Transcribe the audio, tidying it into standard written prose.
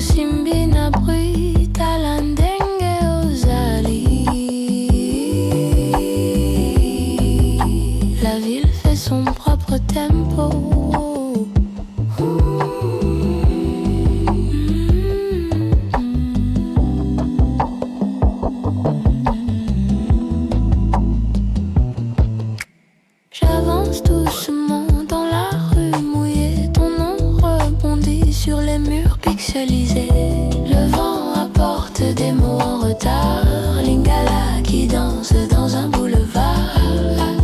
Simbina Talandenge Ozali. La ville fait son propre tempo. J'avance doucement dans la rue mouillée. Ton nom rebondit sur les murs pixelisés. Le vent apporte des mots en retard. Lingala qui danse dans un boulevard.